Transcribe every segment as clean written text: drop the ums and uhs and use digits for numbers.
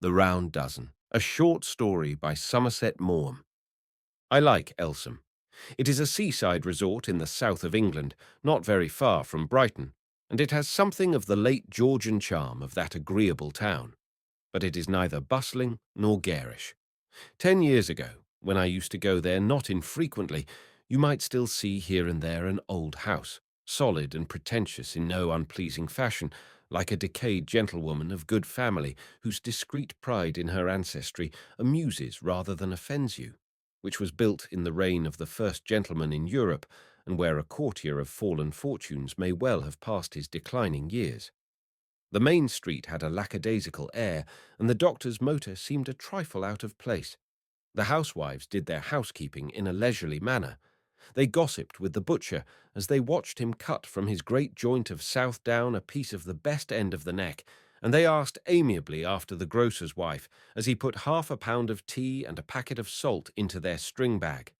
The Round Dozen, a short story by Somerset Maugham. I like Elsom. It is a seaside resort in the south of England, not very far from Brighton, and it has something of the late Georgian charm of that agreeable town. But it is neither bustling nor garish. 10 years ago, when I used to go there not infrequently, you might still see here and there an old house, solid and pretentious in no unpleasing fashion, like a decayed gentlewoman of good family whose discreet pride in her ancestry amuses rather than offends you, which was built in the reign of the first gentleman in Europe, and where a courtier of fallen fortunes may well have passed his declining years. The main street had a lackadaisical air, and the doctor's motor seemed a trifle out of place. The housewives did their housekeeping in a leisurely manner. They gossiped with the butcher as they watched him cut from his great joint of Southdown a piece of the best end of the neck, and they asked amiably after the grocer's wife as he put half a pound of tea and a packet of salt into their string bag.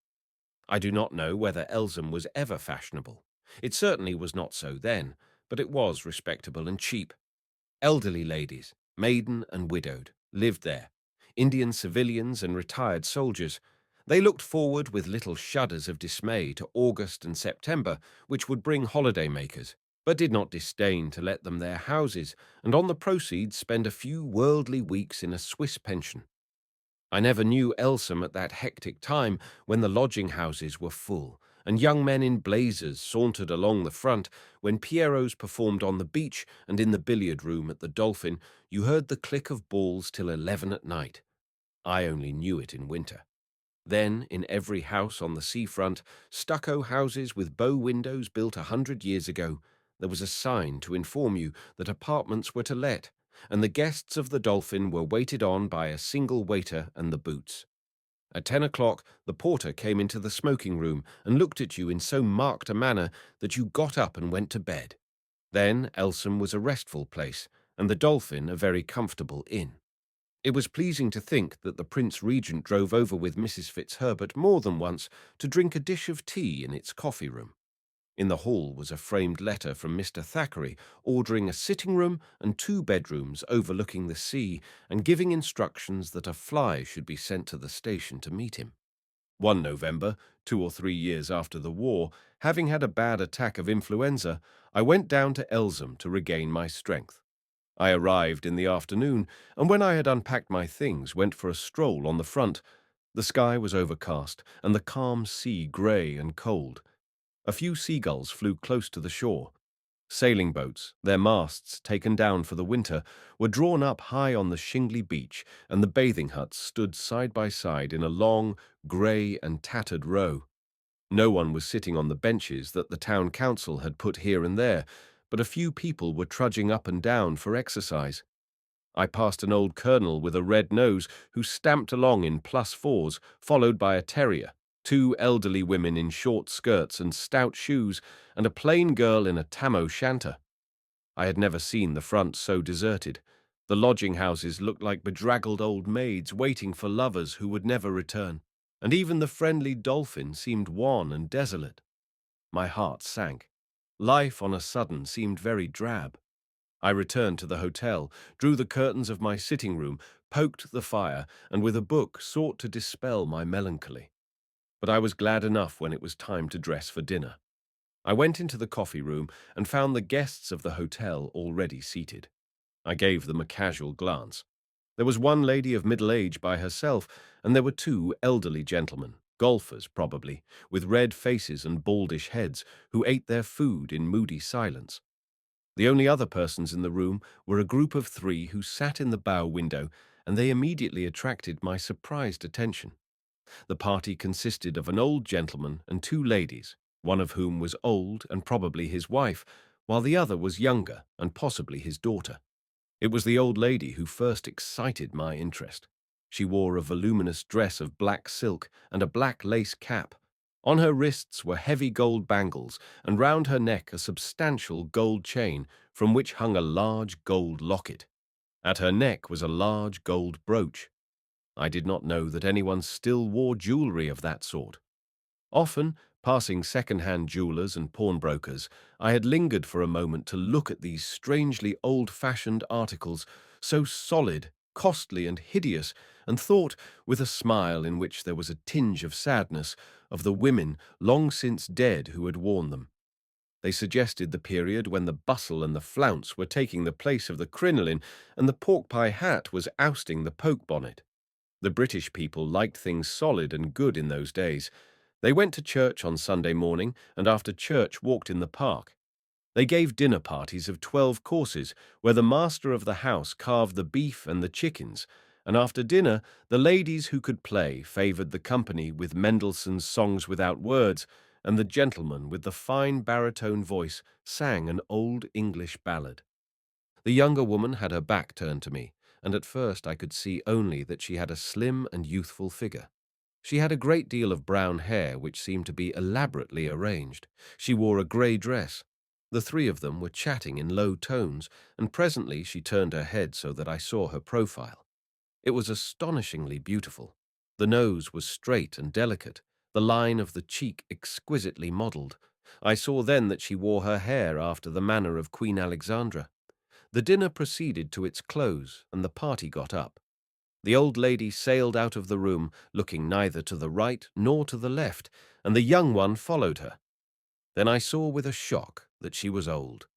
I do not know whether Elsom was ever fashionable. It certainly was not so then, but it was respectable and cheap. Elderly ladies, maiden and widowed, lived there, Indian civilians and retired soldiers. They looked forward with little shudders of dismay to August and September, which would bring holiday-makers, but did not disdain to let them their houses, and on the proceeds spend a few worldly weeks in a Swiss pension. I never knew Elsom at that hectic time when the lodging-houses were full, and young men in blazers sauntered along the front. When Pierrots performed on the beach and in the billiard-room at the Dolphin, you heard the click of balls till 11 at night. I only knew it in winter. Then, in every house on the seafront, stucco houses with bow windows built 100 years ago, there was a sign to inform you that apartments were to let, and the guests of the Dolphin were waited on by a single waiter and the boots. At 10 o'clock, the porter came into the smoking room and looked at you in so marked a manner that you got up and went to bed. Then Elsom was a restful place, and the Dolphin a very comfortable inn. It was pleasing to think that the Prince Regent drove over with Mrs. Fitzherbert more than once to drink a dish of tea in its coffee-room. In the hall was a framed letter from Mr. Thackeray ordering a sitting-room and 2 bedrooms overlooking the sea and giving instructions that a fly should be sent to the station to meet him. One November, 2 or 3 years after the war, having had a bad attack of influenza, I went down to Elsom to regain my strength. I arrived in the afternoon, and when I had unpacked my things, went for a stroll on the front. The sky was overcast, and the calm sea grey and cold. A few seagulls flew close to the shore. Sailing boats, their masts taken down for the winter, were drawn up high on the shingly beach, and the bathing huts stood side by side in a long, grey and tattered row. No one was sitting on the benches that the town council had put here and there, but a few people were trudging up and down for exercise. I passed an old colonel with a red nose who stamped along in +4s, followed by a terrier, 2 elderly women in short skirts and stout shoes, and a plain girl in a tam-o'-shanter. I had never seen the front so deserted. The lodging-houses looked like bedraggled old maids waiting for lovers who would never return, and even the friendly Dolphin seemed wan and desolate. My heart sank. Life on a sudden seemed very drab. I returned to the hotel, drew the curtains of my sitting-room, poked the fire, and with a book sought to dispel my melancholy. But I was glad enough when it was time to dress for dinner. I went into the coffee-room and found the guests of the hotel already seated. I gave them a casual glance. There was one lady of middle age by herself, and there were 2 elderly gentlemen, golfers probably, with red faces and baldish heads, who ate their food in moody silence. The only other persons in the room were a group of 3 who sat in the bow window, and they immediately attracted my surprised attention. The party consisted of an old gentleman and 2 ladies, one of whom was old and probably his wife, while the other was younger and possibly his daughter. It was the old lady who first excited my interest. She wore a voluminous dress of black silk and a black lace cap. On her wrists were heavy gold bangles, and round her neck a substantial gold chain from which hung a large gold locket. At her neck was a large gold brooch. I did not know that anyone still wore jewellery of that sort. Often, passing second-hand jewellers and pawnbrokers, I had lingered for a moment to look at these strangely old-fashioned articles, so solid, costly and hideous, and thought, with a smile in which there was a tinge of sadness, of the women long since dead who had worn them. They suggested the period when the bustle and the flounce were taking the place of the crinoline, and the pork-pie hat was ousting the poke-bonnet. The British people liked things solid and good in those days. They went to church on Sunday morning, and after church walked in the park. They gave dinner parties of 12 courses, where the master of the house carved the beef and the chickens, and after dinner the ladies who could play favoured the company with Mendelssohn's Songs Without Words, and the gentleman with the fine baritone voice sang an old English ballad. The younger woman had her back turned to me, and at first I could see only that she had a slim and youthful figure. She had a great deal of brown hair which seemed to be elaborately arranged. She wore a grey dress. The three of them were chatting in low tones, and presently she turned her head so that I saw her profile. It was astonishingly beautiful. The nose was straight and delicate, the line of the cheek exquisitely modelled. I saw then that she wore her hair after the manner of Queen Alexandra. The dinner proceeded to its close, and the party got up. The old lady sailed out of the room, looking neither to the right nor to the left, and the young one followed her. Then I saw with a shock that she was old.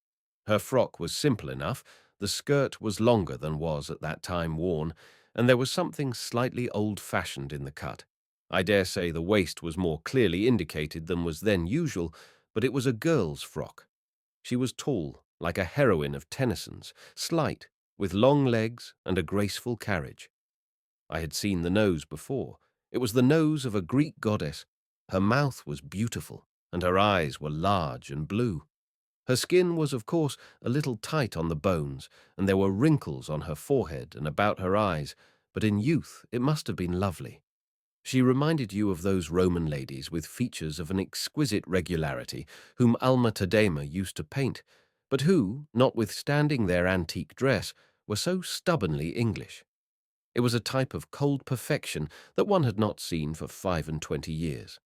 Her frock was simple enough, the skirt was longer than was at that time worn, and there was something slightly old-fashioned in the cut. I dare say the waist was more clearly indicated than was then usual, but it was a girl's frock. She was tall, like a heroine of Tennyson's, slight, with long legs and a graceful carriage. I had seen the nose before. It was the nose of a Greek goddess. Her mouth was beautiful, and her eyes were large and blue. Her skin was, of course, a little tight on the bones, and there were wrinkles on her forehead and about her eyes, but in youth it must have been lovely. She reminded you of those Roman ladies with features of an exquisite regularity, whom Alma Tadema used to paint, but who, notwithstanding their antique dress, were so stubbornly English. It was a type of cold perfection that one had not seen for 25 years.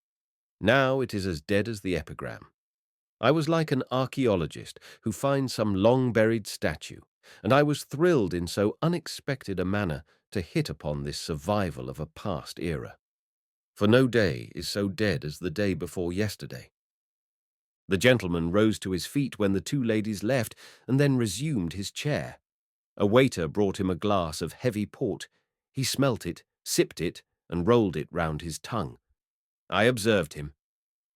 Now it is as dead as the epigram. I was like an archaeologist who finds some long-buried statue, and I was thrilled in so unexpected a manner to hit upon this survival of a past era. For no day is so dead as the day before yesterday. The gentleman rose to his feet when the two ladies left, and then resumed his chair. A waiter brought him a glass of heavy port. He smelt it, sipped it, and rolled it round his tongue. I observed him.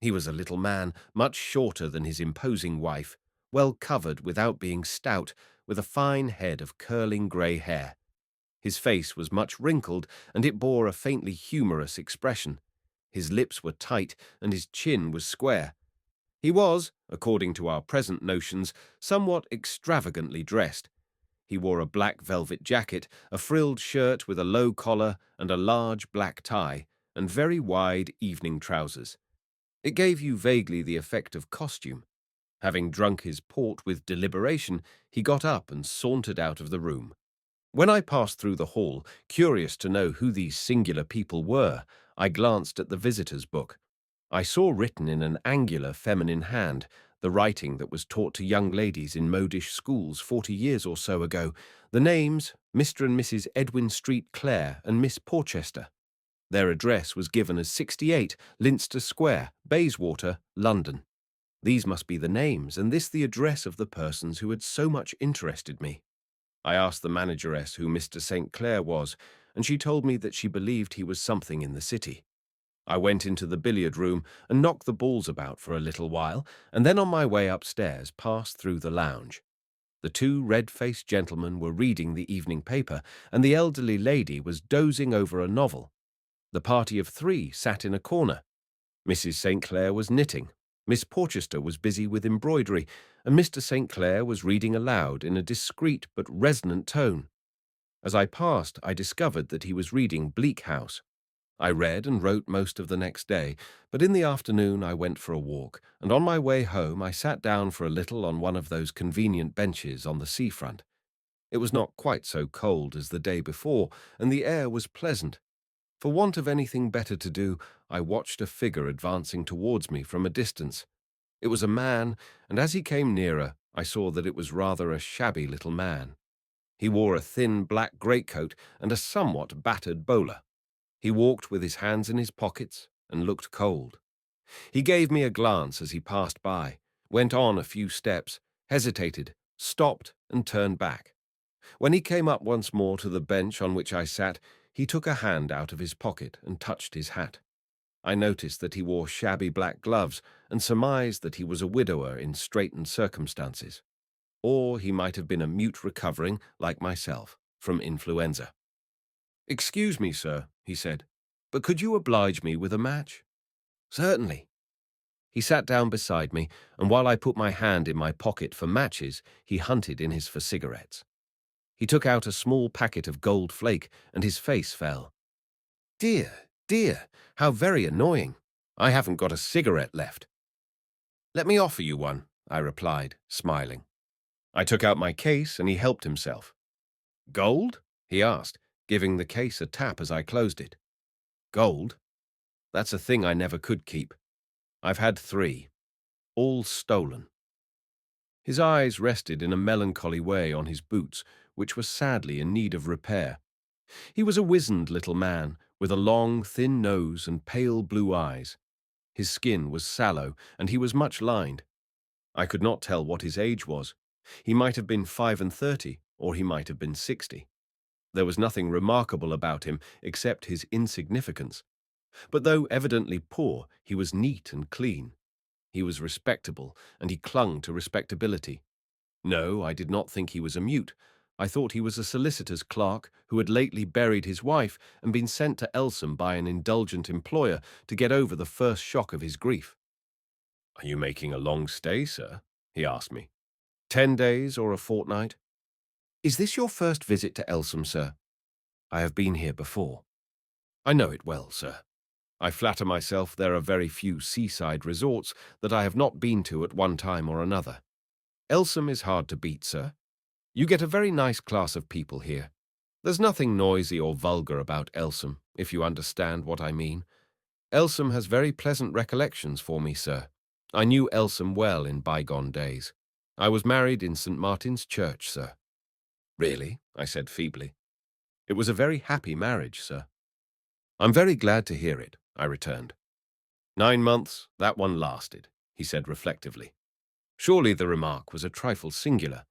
He was a little man, much shorter than his imposing wife, well covered without being stout, with a fine head of curling grey hair. His face was much wrinkled, and it bore a faintly humorous expression. His lips were tight, and his chin was square. He was, according to our present notions, somewhat extravagantly dressed. He wore a black velvet jacket, a frilled shirt with a low collar and a large black tie, and very wide evening trousers. It gave you vaguely the effect of costume. Having drunk his port with deliberation, he got up and sauntered out of the room. When I passed through the hall, curious to know who these singular people were, I glanced at the visitor's book. I saw written in an angular feminine hand, the writing that was taught to young ladies in modish schools 40 years or so ago, the names Mr. and Mrs. Edwin Street, Clare, and Miss Porchester. Their address was given as 68 Linster Square, Bayswater, London. These must be the names, and this the address of the persons who had so much interested me. I asked the manageress who Mr. St. Clair was, and she told me that she believed he was something in the city. I went into the billiard room and knocked the balls about for a little while, and then on my way upstairs passed through the lounge. The two red-faced gentlemen were reading the evening paper, and the elderly lady was dozing over a novel. The party of three sat in a corner. Mrs. St. Clair was knitting, Miss Porchester was busy with embroidery, and Mr. St. Clair was reading aloud in a discreet but resonant tone. As I passed, I discovered that he was reading Bleak House. I read and wrote most of the next day, but in the afternoon I went for a walk, and on my way home I sat down for a little on one of those convenient benches on the seafront. It was not quite so cold as the day before, and the air was pleasant. For want of anything better to do, I watched a figure advancing towards me from a distance. It was a man, and as he came nearer, I saw that it was rather a shabby little man. He wore a thin black greatcoat and a somewhat battered bowler. He walked with his hands in his pockets and looked cold. He gave me a glance as he passed by, went on a few steps, hesitated, stopped, and turned back. When he came up once more to the bench on which I sat, he took a hand out of his pocket and touched his hat. I noticed that he wore shabby black gloves and surmised that he was a widower in straitened circumstances. Or he might have been a mute recovering, like myself, from influenza. "Excuse me, sir," he said, "but could you oblige me with a match?" "Certainly." He sat down beside me, and while I put my hand in my pocket for matches, he hunted in his for cigarettes. He took out a small packet of gold flake, and his face fell. "Dear, dear, how very annoying. I haven't got a cigarette left." "Let me offer you one," I replied, smiling. I took out my case, and he helped himself. "Gold?" he asked, giving the case a tap as I closed it. "Gold? That's a thing I never could keep. I've had 3, all stolen." His eyes rested in a melancholy way on his boots, which were sadly in need of repair. He was a wizened little man, with a long, thin nose and pale blue eyes. His skin was sallow, and he was much lined. I could not tell what his age was. He might have been 35, or he might have been 60. There was nothing remarkable about him except his insignificance. But though evidently poor, he was neat and clean. He was respectable, and he clung to respectability. No, I did not think he was a mute. I thought he was a solicitor's clerk who had lately buried his wife and been sent to Elsom by an indulgent employer to get over the first shock of his grief. "Are you making a long stay, sir?" he asked me. 10 days or a fortnight? "Is this your first visit to Elsom, sir?" "I have been here before." "I know it well, sir. I flatter myself there are very few seaside resorts that I have not been to at one time or another. Elsom is hard to beat, sir. You get a very nice class of people here. There's nothing noisy or vulgar about Elsom, if you understand what I mean. Elsom has very pleasant recollections for me, sir. I knew Elsom well in bygone days. I was married in St. Martin's Church, sir." "Really?" I said feebly. "It was a very happy marriage, sir." "I'm very glad to hear it," I returned. 9 months, that one lasted," he said reflectively. Surely the remark was a trifle singular.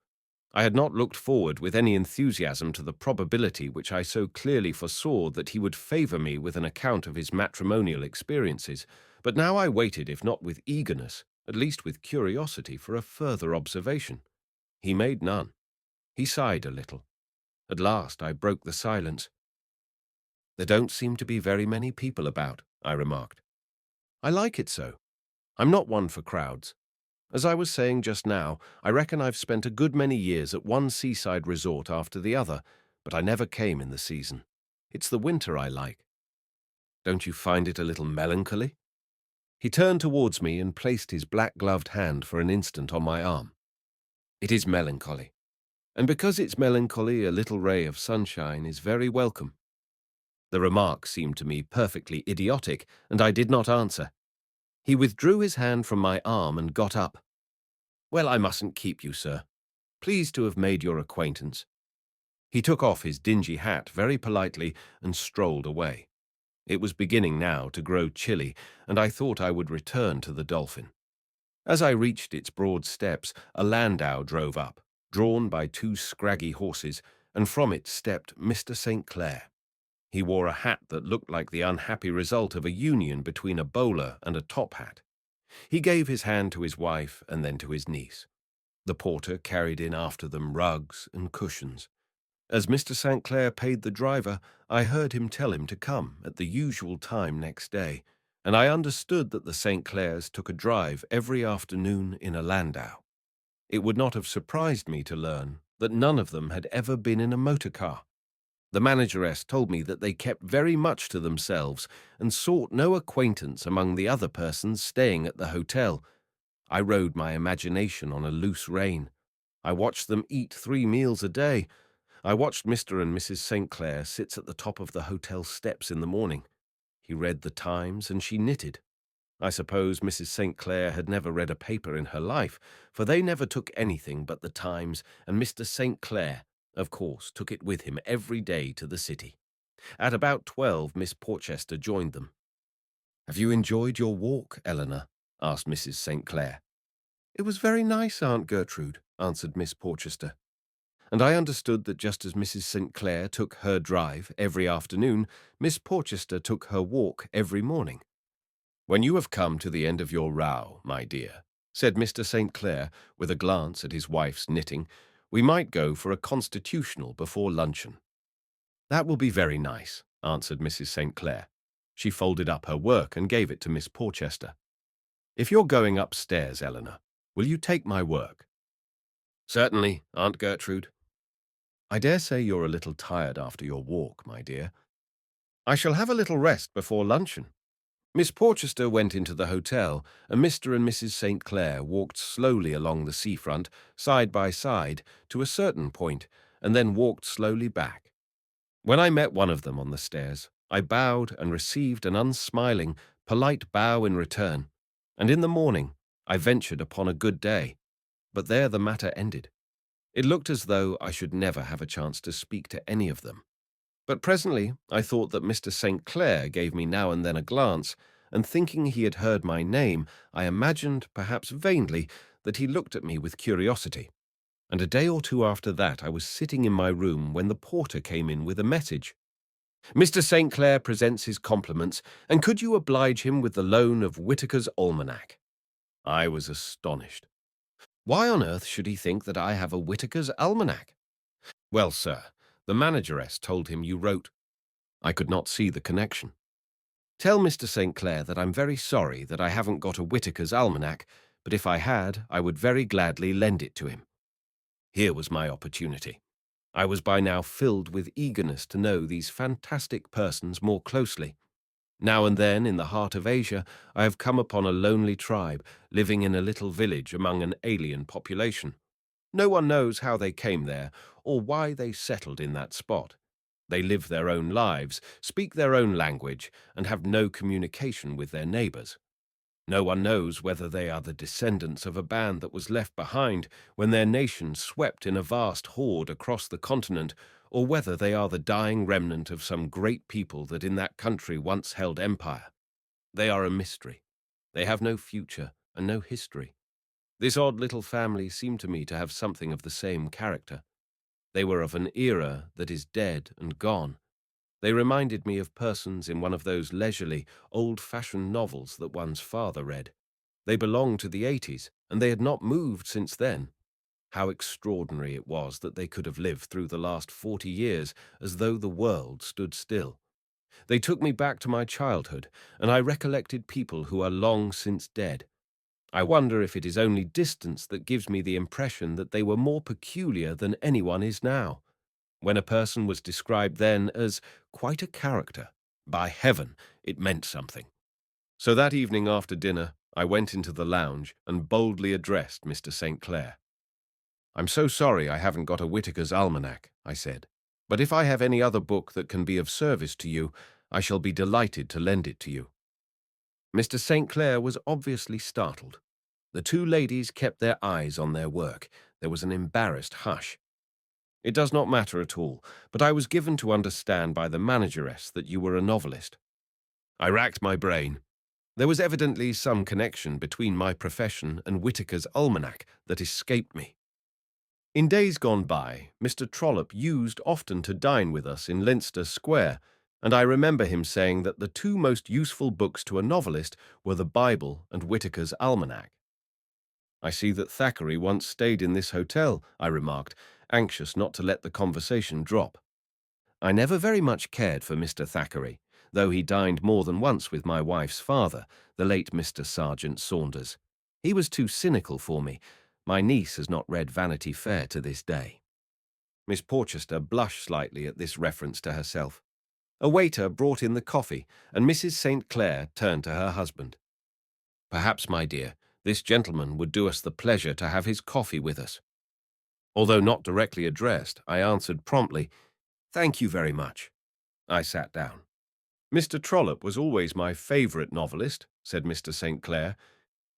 I had not looked forward with any enthusiasm to the probability which I so clearly foresaw that he would favour me with an account of his matrimonial experiences, but now I waited, if not with eagerness, at least with curiosity, for a further observation. He made none. He sighed a little. At last I broke the silence. "There don't seem to be very many people about," I remarked. "I like it so. I'm not one for crowds. As I was saying just now, I reckon I've spent a good many years at one seaside resort after the other, but I never came in the season. It's the winter I like." "Don't you find it a little melancholy?" He turned towards me and placed his black-gloved hand for an instant on my arm. "It is melancholy, and because it's melancholy, a little ray of sunshine is very welcome." The remark seemed to me perfectly idiotic, and I did not answer. He withdrew his hand from my arm and got up. "Well, I mustn't keep you, sir. Pleased to have made your acquaintance." He took off his dingy hat very politely and strolled away. It was beginning now to grow chilly, and I thought I would return to the Dolphin. As I reached its broad steps, a landau drove up, drawn by 2 scraggy horses, and from it stepped Mr. St. Clair. He wore a hat that looked like the unhappy result of a union between a bowler and a top hat. He gave his hand to his wife and then to his niece. The porter carried in after them rugs and cushions. As Mr. St. Clair paid the driver, I heard him tell him to come at the usual time next day, and I understood that the St. Clairs took a drive every afternoon in a landau. It would not have surprised me to learn that none of them had ever been in a motor car. The manageress told me that they kept very much to themselves and sought no acquaintance among the other persons staying at the hotel. I rode my imagination on a loose rein. I watched them eat 3 meals a day. I watched Mr. and Mrs. St. Clair sit at the top of the hotel steps in the morning. He read the Times and she knitted. I suppose Mrs. St. Clair had never read a paper in her life, for they never took anything but the Times and Mr. St. Clair, of course, took it with him every day to the city. At about 12, Miss Porchester joined them. "Have you enjoyed your walk, Eleanor?" asked Mrs. St. Clair. "It was very nice, Aunt Gertrude," answered Miss Porchester. And I understood that just as Mrs. St. Clair took her drive every afternoon, Miss Porchester took her walk every morning. "When you have come to the end of your row, my dear," said Mr. St. Clair, with a glance at his wife's knitting, "we might go for a constitutional before luncheon." "That will be very nice," answered Mrs. St. Clair. She folded up her work and gave it to Miss Porchester. "If you're going upstairs, Eleanor, will you take my work?" "Certainly, Aunt Gertrude." "I dare say you're a little tired after your walk, my dear." "I shall have a little rest before luncheon." Miss Porchester went into the hotel, and Mr. and Mrs. St. Clair walked slowly along the seafront, side by side, to a certain point, and then walked slowly back. When I met one of them on the stairs, I bowed and received an unsmiling, polite bow in return, and in the morning I ventured upon a good day. But there the matter ended. It looked as though I should never have a chance to speak to any of them. But presently I thought that Mr. St. Clair gave me now and then a glance, and thinking he had heard my name, I imagined, perhaps vainly, that he looked at me with curiosity. And a day or two after that I was sitting in my room when the porter came in with a message. "Mr. St. Clair presents his compliments, and could you oblige him with the loan of Whitaker's Almanac?" I was astonished. Why on earth should he think that I have a Whitaker's Almanac? "Well, sir, the manageress told him you wrote—" I could not see the connection. "Tell Mr. St. Clair that I'm very sorry that I haven't got a Whitaker's Almanac, but if I had, I would very gladly lend it to him." Here was my opportunity. I was by now filled with eagerness to know these fantastic persons more closely. Now and then, in the heart of Asia, I have come upon a lonely tribe living in a little village among an alien population. No one knows how they came there or why they settled in that spot. They live their own lives, speak their own language, and have no communication with their neighbors. No one knows whether they are the descendants of a band that was left behind when their nation swept in a vast horde across the continent, or whether they are the dying remnant of some great people that in that country once held empire. They are a mystery. They have no future and no history. This odd little family seemed to me to have something of the same character. They were of an era that is dead and gone. They reminded me of persons in one of those leisurely, old-fashioned novels that one's father read. They belonged to the 80s, and they had not moved since then. How extraordinary it was that they could have lived through the last 40 years as though the world stood still. They took me back to my childhood, and I recollected people who are long since dead. I wonder if it is only distance that gives me the impression that they were more peculiar than anyone is now. When a person was described then as quite a character, by heaven, it meant something. So that evening after dinner, I went into the lounge and boldly addressed Mr. St. Clair. "I'm so sorry I haven't got a Whitaker's Almanac," I said, "but if I have any other book that can be of service to you, I shall be delighted to lend it to you." Mr. St. Clair was obviously startled. The two ladies kept their eyes on their work. There was an embarrassed hush. "It does not matter at all, but I was given to understand by the manageress that you were a novelist." I racked my brain. There was evidently some connection between my profession and Whitaker's Almanac that escaped me. In days gone by, Mr. Trollope used often to dine with us in Leinster Square, and I remember him saying that the two most useful books to a novelist were the Bible and Whitaker's Almanac. "I see that Thackeray once stayed in this hotel," I remarked, anxious not to let the conversation drop. I never very much cared for Mr. Thackeray, though he dined more than once with my wife's father, the late Mr. Sergeant Saunders. He was too cynical for me. My niece has not read Vanity Fair to this day. Miss Porchester blushed slightly at this reference to herself. A waiter brought in the coffee, and Mrs. St. Clair turned to her husband. "Perhaps, my dear, this gentleman would do us the pleasure to have his coffee with us." Although not directly addressed, I answered promptly, "Thank you very much." I sat down. "Mr. Trollope was always my favourite novelist," said Mr. St. Clair.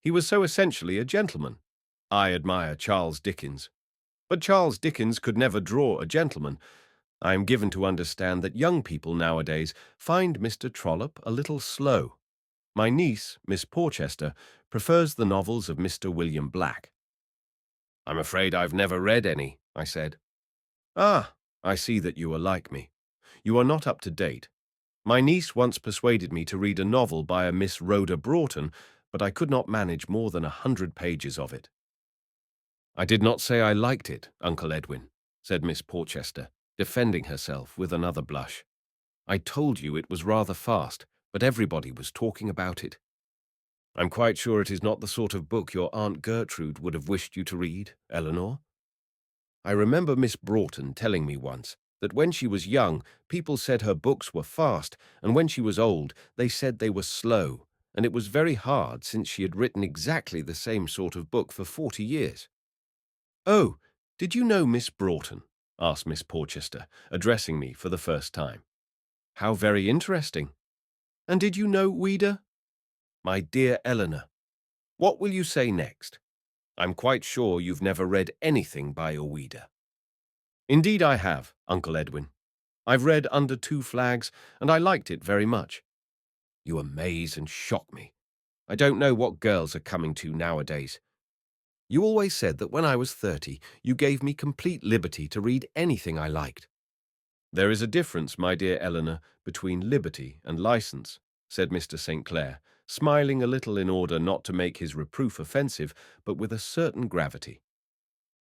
"He was so essentially a gentleman. I admire Charles Dickens." But Charles Dickens could never draw a gentleman. I am given to understand that young people nowadays find Mr. Trollope a little slow. My niece, Miss Porchester, prefers the novels of Mr. William Black. I'm afraid I've never read any, I said. Ah, I see that you are like me. You are not up to date. My niece once persuaded me to read a novel by a Miss Rhoda Broughton, but I could not manage more than 100 pages of it. I did not say I liked it, Uncle Edwin, said Miss Porchester, defending herself with another blush. I told you it was rather fast, but everybody was talking about it. I'm quite sure it is not the sort of book your Aunt Gertrude would have wished you to read, Eleanor. I remember Miss Broughton telling me once that when she was young, people said her books were fast, and when she was old, they said they were slow, and it was very hard since she had written exactly the same sort of book for 40 years. Oh, did you know Miss Broughton? Asked Miss Porchester, addressing me for the first time. How very interesting. And did you know Ouida? My dear Eleanor, what will you say next? I'm quite sure you've never read anything by Ouida. Indeed I have, Uncle Edwin. I've read Under Two Flags, and I liked it very much. You amaze and shock me. I don't know what girls are coming to nowadays. You always said that when I was 30, you gave me complete liberty to read anything I liked. There is a difference, my dear Eleanor, between liberty and license, said Mr. St. Clair, smiling a little in order not to make his reproof offensive, but with a certain gravity.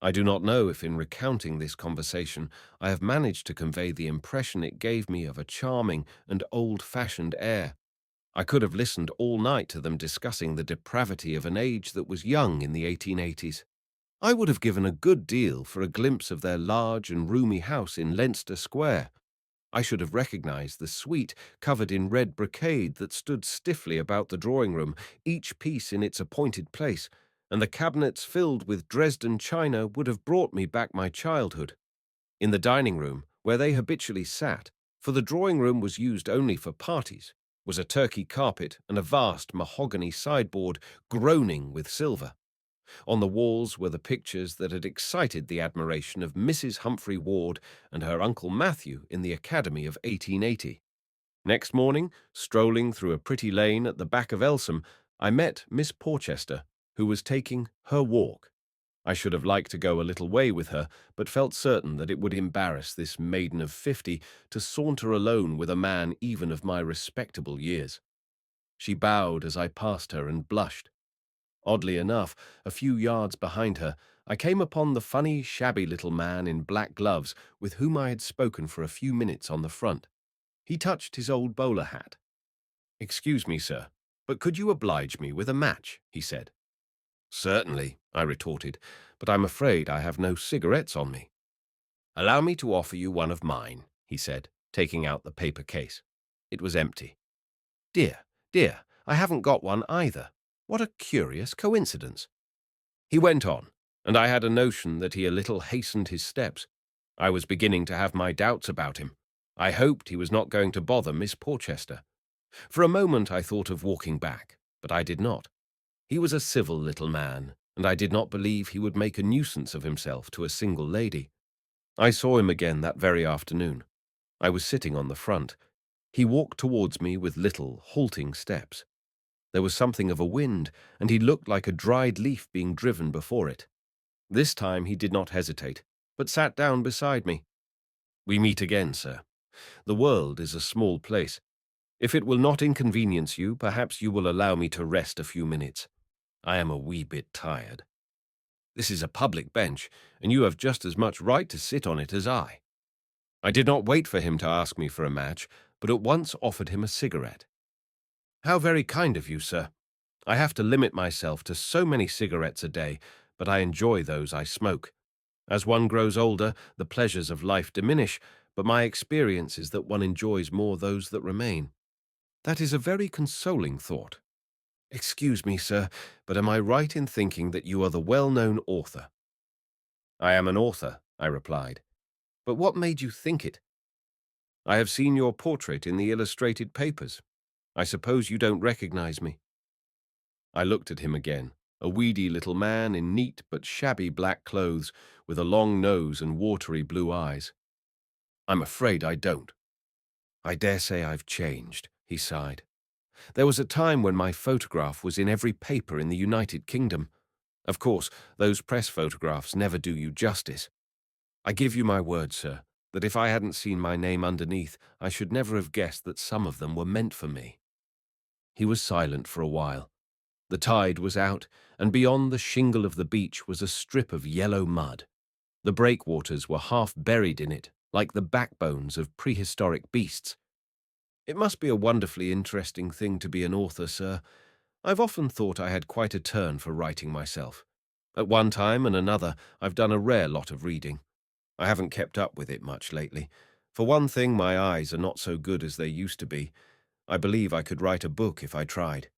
I do not know if in recounting this conversation I have managed to convey the impression it gave me of a charming and old-fashioned air. I could have listened all night to them discussing the depravity of an age that was young in the 1880s. I would have given a good deal for a glimpse of their large and roomy house in Leinster Square. I should have recognized the suite covered in red brocade that stood stiffly about the drawing-room, each piece in its appointed place, and the cabinets filled with Dresden china would have brought me back my childhood. In the dining-room, where they habitually sat, for the drawing-room was used only for parties, was a Turkey carpet and a vast mahogany sideboard groaning with silver. On the walls were the pictures that had excited the admiration of Mrs. Humphrey Ward and her Uncle Matthew in the Academy of 1880. Next morning, strolling through a pretty lane at the back of Elsom, I met Miss Porchester, who was taking her walk. I should have liked to go a little way with her, but felt certain that it would embarrass this maiden of 50 to saunter alone with a man even of my respectable years. She bowed as I passed her and blushed. Oddly enough, a few yards behind her, I came upon the funny, shabby little man in black gloves with whom I had spoken for a few minutes on the front. He touched his old bowler hat. "Excuse me, sir, but could you oblige me with a match?" he said. "Certainly," I retorted, "but I'm afraid I have no cigarettes on me." "Allow me to offer you one of mine," he said, taking out the paper case. It was empty. "Dear, dear, I haven't got one either. What a curious coincidence." He went on, and I had a notion that he a little hastened his steps. I was beginning to have my doubts about him. I hoped he was not going to bother Miss Porchester. For a moment I thought of walking back, but I did not. He was a civil little man, and I did not believe he would make a nuisance of himself to a single lady. I saw him again that very afternoon. I was sitting on the front. He walked towards me with little, halting steps. There was something of a wind, and he looked like a dried leaf being driven before it. This time he did not hesitate, but sat down beside me. "We meet again, sir. The world is a small place. If it will not inconvenience you, perhaps you will allow me to rest a few minutes. I am a wee bit tired. This is a public bench, and you have just as much right to sit on it as I." I did not wait for him to ask me for a match, but at once offered him a cigarette. "How very kind of you, sir. I have to limit myself to so many cigarettes a day, but I enjoy those I smoke. As one grows older, the pleasures of life diminish, but my experience is that one enjoys more those that remain. That is a very consoling thought. Excuse me, sir, but am I right in thinking that you are the well-known author?" "I am an author," I replied. "But what made you think it?" "I have seen your portrait in the illustrated papers. I suppose you don't recognize me." I looked at him again. a weedy little man in neat but shabby black clothes with a long nose and watery blue eyes. I'm afraid I don't. I dare say I've changed, he sighed. There was a time when my photograph was in every paper in the United Kingdom. Of course, those press photographs never do you justice. I give you my word, sir, that if I hadn't seen my name underneath, I should never have guessed that some of them were meant for me. He was silent for a while. The tide was out, and beyond the shingle of the beach was a strip of yellow mud. The breakwaters were half buried in it, like the backbones of prehistoric beasts. It must be a wonderfully interesting thing to be an author, sir. I've often thought I had quite a turn for writing myself. At one time and another, I've done a rare lot of reading. I haven't kept up with it much lately. For one thing, my eyes are not so good as they used to be. I believe I could write a book if I tried.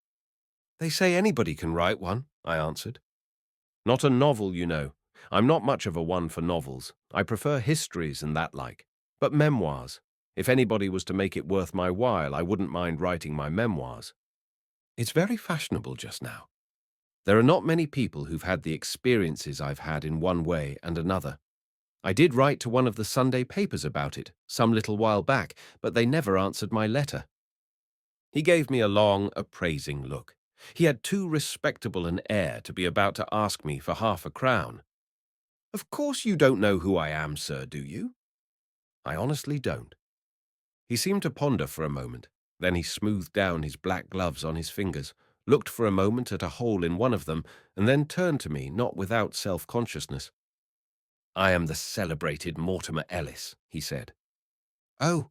They say anybody can write one, I answered. Not a novel, you know. I'm not much of a one for novels. I prefer histories and that like. But memoirs. If anybody was to make it worth my while, I wouldn't mind writing my memoirs. It's very fashionable just now. There are not many people who've had the experiences I've had in one way and another. I did write to one of the Sunday papers about it, some little while back, but they never answered my letter. He gave me a long, appraising look. He had too respectable an air to be about to ask me for half a crown. Of course you don't know who I am, sir, do you? I honestly don't. He seemed to ponder for a moment. Then he smoothed down his black gloves on his fingers, looked for a moment at a hole in one of them, and then turned to me, not without self-consciousness. I am the celebrated Mortimer Ellis, he said. Oh.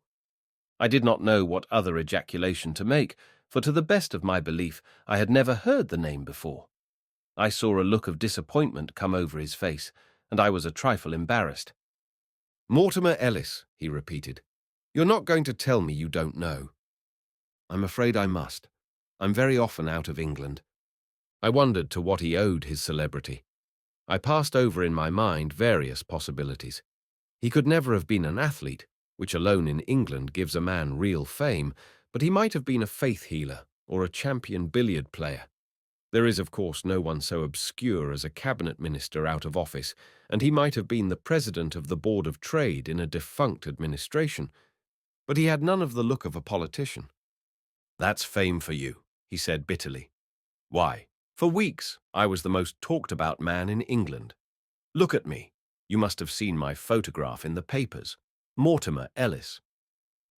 I did not know what other ejaculation to make, for to the best of my belief I had never heard the name before. I saw a look of disappointment come over his face, and I was a trifle embarrassed. Mortimer Ellis, he repeated. You're not going to tell me you don't know. I'm afraid I must. I'm very often out of England. I wondered to what he owed his celebrity. I passed over in my mind various possibilities. He could never have been an athlete, which alone in England gives a man real fame, but he might have been a faith healer or a champion billiard player. There is, of course, no one so obscure as a cabinet minister out of office, and he might have been the president of the Board of Trade in a defunct administration, but he had none of the look of a politician. That's fame for you, he said bitterly. Why, for weeks I was the most talked-about man in England. Look at me. You must have seen my photograph in the papers. Mortimer Ellis.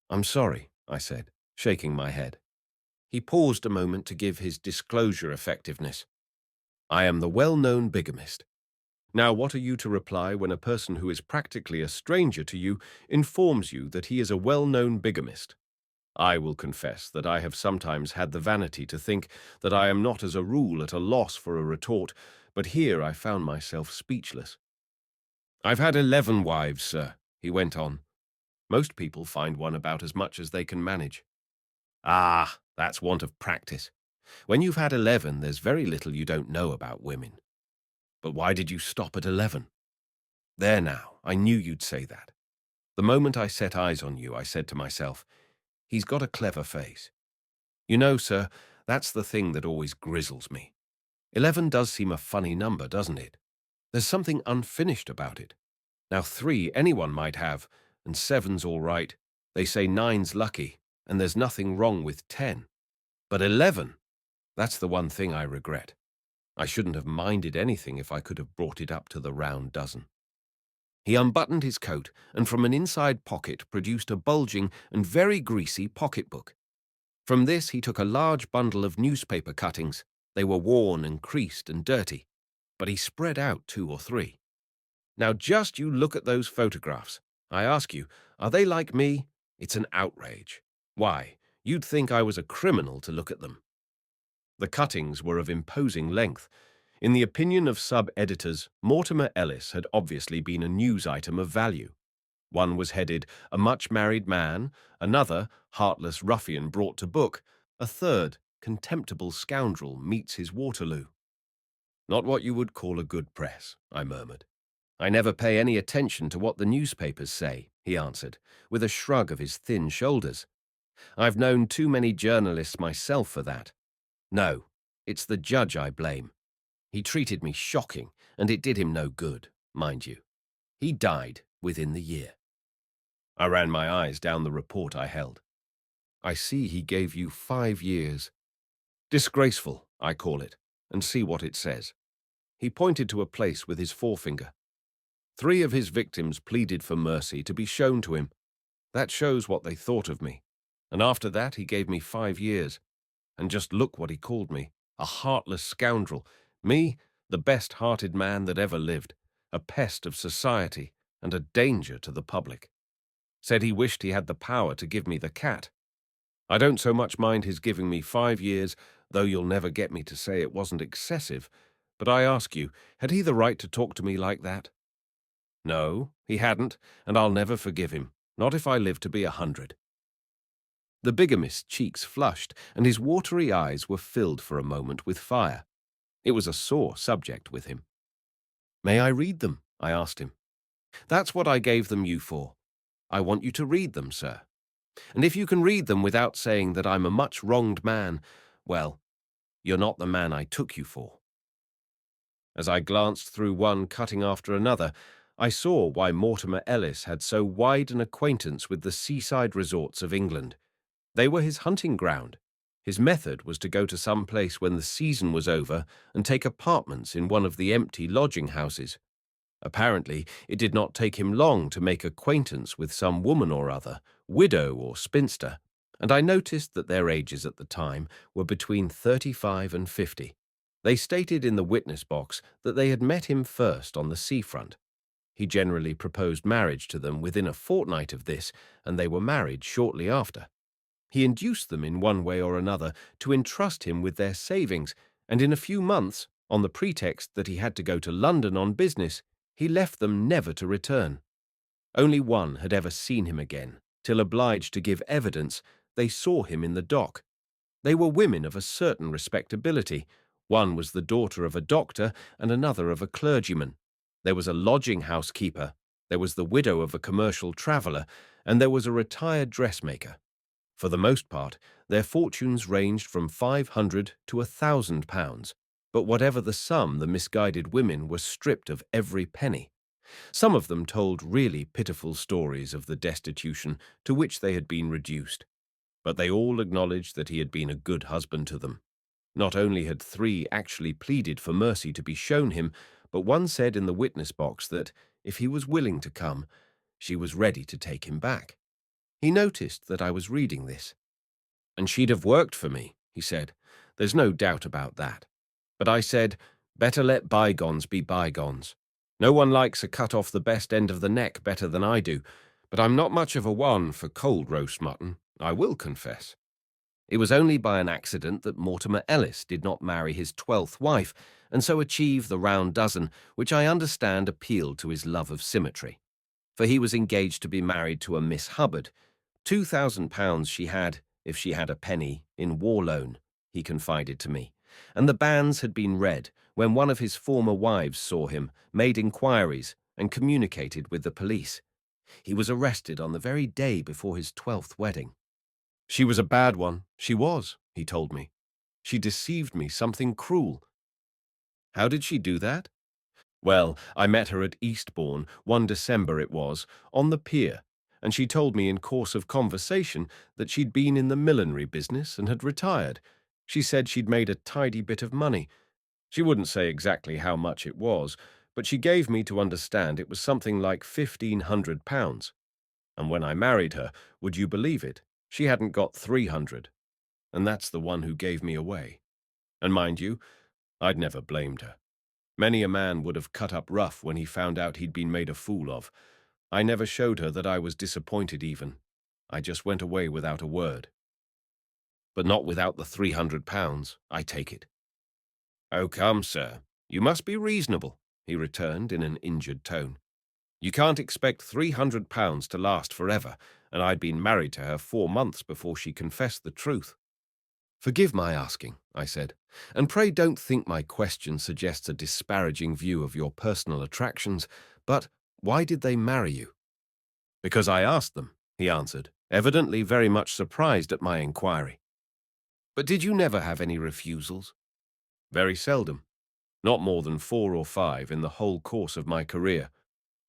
I'm sorry, I said, shaking my head. He paused a moment to give his disclosure effectiveness. I am the well-known bigamist. Now, what are you to reply when a person who is practically a stranger to you informs you that he is a well-known bigamist? I will confess that I have sometimes had the vanity to think that I am not as a rule at a loss for a retort, but here I found myself speechless. I've had 11 wives, sir, he went on. Most people find one about as much as they can manage. Ah, that's want of practice. When you've had 11, there's very little you don't know about women. But why did you stop at 11? There now, I knew you'd say that. The moment I set eyes on you, I said to myself, he's got a clever face. You know, sir, that's the thing that always grizzles me. 11 does seem a funny number, doesn't it? There's something unfinished about it. Now 3 anyone might have, and 7's all right. They say 9's lucky, and there's nothing wrong with 10. But 11, that's the one thing I regret. I shouldn't have minded anything if I could have brought it up to the round dozen. He unbuttoned his coat and from an inside pocket produced a bulging and very greasy pocketbook. From this he took a large bundle of newspaper cuttings. They were worn and creased and dirty, but he spread out 2 or 3. Now just you look at those photographs. I ask you, are they like me? It's an outrage. Why, you'd think I was a criminal to look at them. The cuttings were of imposing length. In the opinion of sub-editors, Mortimer Ellis had obviously been a news item of value. One was headed, "A much-married man," another, "Heartless ruffian brought to book," a third, "Contemptible scoundrel meets his Waterloo." Not what you would call a good press, I murmured. I never pay any attention to what the newspapers say, he answered, with a shrug of his thin shoulders. I've known too many journalists myself for that. No, it's the judge I blame. He treated me shocking, and it did him no good, mind you. He died within the year. I ran my eyes down the report I held. I see he gave you 5 years. Disgraceful, I call it, and see what it says. He pointed to a place with his forefinger. 3 of his victims pleaded for mercy to be shown to him. That shows what they thought of me. And after that he gave me 5 years. And just look what he called me, a heartless scoundrel. Me, the best-hearted man that ever lived, a pest of society and a danger to the public. Said he wished he had the power to give me the cat. I don't so much mind his giving me 5 years, though you'll never get me to say it wasn't excessive. But I ask you, had he the right to talk to me like that? No, he hadn't, and I'll never forgive him, not if I live to be 100. The bigamist's cheeks flushed, and his watery eyes were filled for a moment with fire. It was a sore subject with him. May I read them? I asked him. That's what I gave them you for. I want you to read them, sir. And if you can read them without saying that I'm a much wronged man, well, you're not the man I took you for. As I glanced through one cutting after another, I saw why Mortimer Ellis had so wide an acquaintance with the seaside resorts of England. They were his hunting ground. His method was to go to some place when the season was over and take apartments in one of the empty lodging houses. Apparently, it did not take him long to make acquaintance with some woman or other, widow or spinster, and I noticed that their ages at the time were between 35 and 50. They stated in the witness box that they had met him first on the seafront. He generally proposed marriage to them within a fortnight of this, and they were married shortly after. He induced them in one way or another to entrust him with their savings, and in a few months, on the pretext that he had to go to London on business, he left them never to return. Only one had ever seen him again, till obliged to give evidence, they saw him in the dock. They were women of a certain respectability. One was the daughter of a doctor and another of a clergyman. There was a lodging-house keeper, there was the widow of a commercial traveller, and there was a retired dressmaker. For the most part, their fortunes ranged from £500 to £1,000, but whatever the sum, the misguided women were stripped of every penny. Some of them told really pitiful stories of the destitution to which they had been reduced, but they all acknowledged that he had been a good husband to them. Not only had 3 actually pleaded for mercy to be shown him, but one said in the witness box that, if he was willing to come, she was ready to take him back. He noticed that I was reading this. And she'd have worked for me, he said. There's no doubt about that. But I said, better let bygones be bygones. No one likes a cut off the best end of the neck better than I do, but I'm not much of a one for cold roast mutton, I will confess. It was only by an accident that Mortimer Ellis did not marry his 12th wife, and so achieve the round dozen, which I understand appealed to his love of symmetry. For he was engaged to be married to a Miss Hubbard. £2,000 she had, if she had a penny, in war loan, he confided to me, and the banns had been read when one of his former wives saw him, made inquiries, and communicated with the police. He was arrested on the very day before his 12th wedding. She was a bad one, she was, he told me. She deceived me, something cruel. How did she do that? Well, I met her at Eastbourne, one December it was, on the pier, and she told me in course of conversation that she'd been in the millinery business and had retired. She said she'd made a tidy bit of money. She wouldn't say exactly how much it was, but she gave me to understand it was something like £1,500. And when I married her, would you believe it, she hadn't got 300. And that's the one who gave me away. And mind you, I'd never blamed her. Many a man would have cut up rough when he found out he'd been made a fool of. I never showed her that I was disappointed even. I just went away without a word. But not without the £300, I take it. Oh, come, sir, you must be reasonable, he returned in an injured tone. You can't expect £300 to last forever, and I'd been married to her 4 months before she confessed the truth. Forgive my asking, I said, and pray don't think my question suggests a disparaging view of your personal attractions, but why did they marry you? Because I asked them, he answered, evidently very much surprised at my inquiry. But did you never have any refusals? Very seldom. Not more than 4 or 5 in the whole course of my career.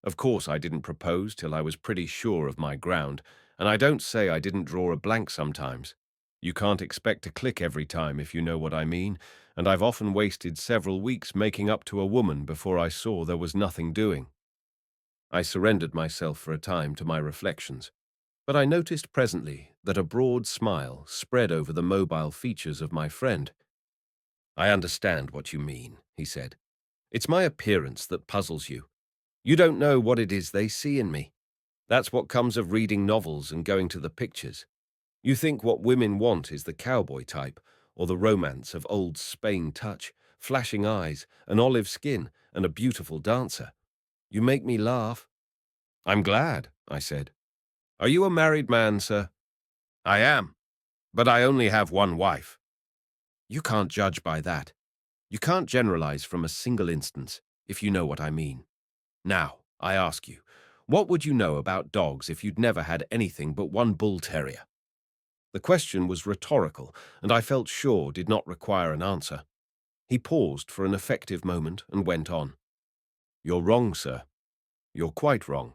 Of course, I didn't propose till I was pretty sure of my ground, and I don't say I didn't draw a blank sometimes. You can't expect to click every time, if you know what I mean, and I've often wasted several weeks making up to a woman before I saw there was nothing doing. I surrendered myself for a time to my reflections, but I noticed presently that a broad smile spread over the mobile features of my friend. "I understand what you mean," he said. "It's my appearance that puzzles you. You don't know what it is they see in me. That's what comes of reading novels and going to the pictures. You think what women want is the cowboy type, or the romance of old Spain touch, flashing eyes, an olive skin, and a beautiful dancer. You make me laugh." "I'm glad," I said. "Are you a married man, sir?" "I am, but I only have one wife." "You can't judge by that. You can't generalize from a single instance, if you know what I mean. Now, I ask you, what would you know about dogs if you'd never had anything but one bull terrier?" The question was rhetorical, and I felt sure did not require an answer. He paused for an effective moment and went on. "You're wrong, sir. You're quite wrong.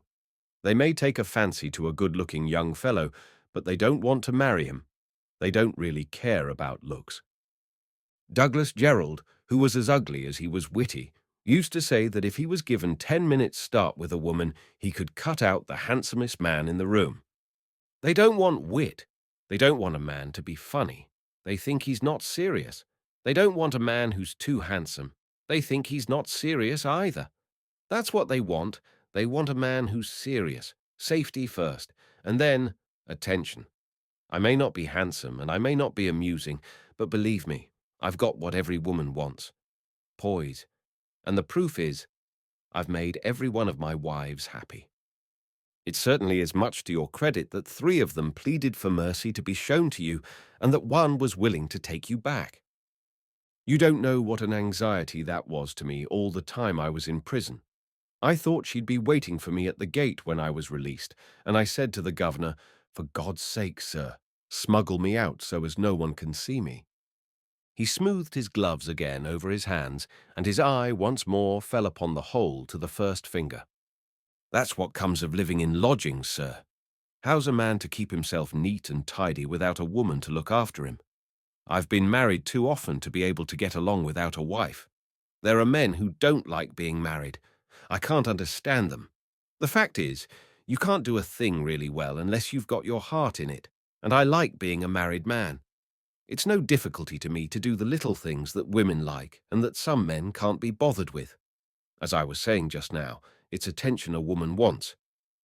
They may take a fancy to a good-looking young fellow, but they don't want to marry him. They don't really care about looks. Douglas Jerrold, who was as ugly as he was witty, used to say that if he was given 10 minutes' start with a woman, he could cut out the handsomest man in the room. They don't want wit. They don't want a man to be funny. They think he's not serious. They don't want a man who's too handsome. They think he's not serious either. That's what they want. They want a man who's serious, safety first, and then attention. I may not be handsome and I may not be amusing, but believe me, I've got what every woman wants: poise. And the proof is, I've made every one of my wives happy. It certainly is much to your credit that 3 of them pleaded for mercy to be shown to you, and that 1 was willing to take you back. You don't know what an anxiety that was to me all the time I was in prison. I thought she'd be waiting for me at the gate when I was released, and I said to the governor, 'For God's sake, sir, smuggle me out so as no one can see me.' He smoothed his gloves again over his hands, and his eye once more fell upon the hole to the first finger. 'That's what comes of living in lodgings, sir. How's a man to keep himself neat and tidy without a woman to look after him? I've been married too often to be able to get along without a wife. There are men who don't like being married. I can't understand them. The fact is, you can't do a thing really well unless you've got your heart in it, and I like being a married man. It's no difficulty to me to do the little things that women like and that some men can't be bothered with. As I was saying just now, it's attention a woman wants.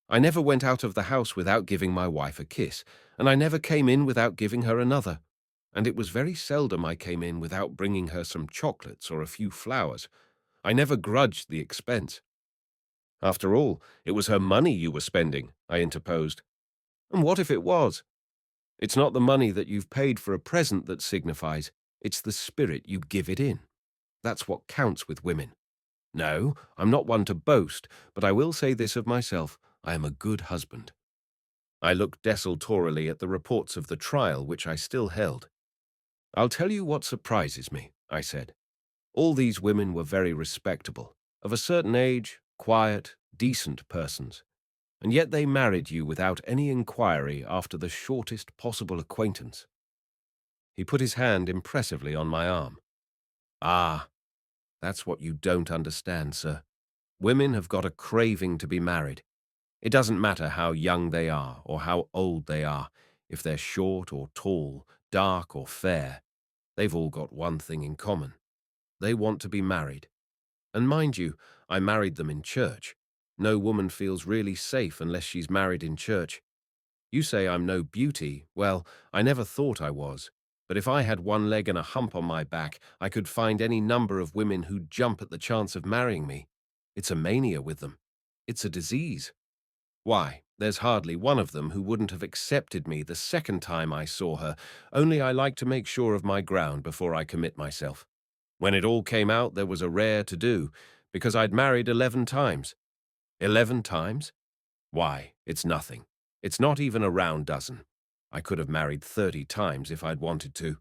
I never went out of the house without giving my wife a kiss, and I never came in without giving her another. And it was very seldom I came in without bringing her some chocolates or a few flowers. I never grudged the expense. After all, it was her money you were spending, I interposed. And what if it was? It's not the money that you've paid for a present that signifies, it's the spirit you give it in. That's what counts with women. No, I'm not one to boast, but I will say this of myself: I am a good husband. I looked desultorily at the reports of the trial, which I still held. I'll tell you what surprises me, I said. All these women were very respectable, of a certain age, quiet, decent persons, and yet they married you without any inquiry after the shortest possible acquaintance. He put his hand impressively on my arm. Ah, that's what you don't understand, sir. Women have got a craving to be married. It doesn't matter how young they are or how old they are, if they're short or tall, dark or fair. They've all got one thing in common. They want to be married. And mind you, I married them in church. No woman feels really safe unless she's married in church. You say I'm no beauty. Well, I never thought I was. But if I had one leg and a hump on my back, I could find any number of women who'd jump at the chance of marrying me. It's a mania with them. It's a disease. Why, there's hardly one of them who wouldn't have accepted me the second time I saw her, only I like to make sure of my ground before I commit myself. When it all came out, there was a rare to-do, because I'd married 11 times. 11 times? Why, it's nothing. It's not even a round dozen. I could have married 30 times if I'd wanted to.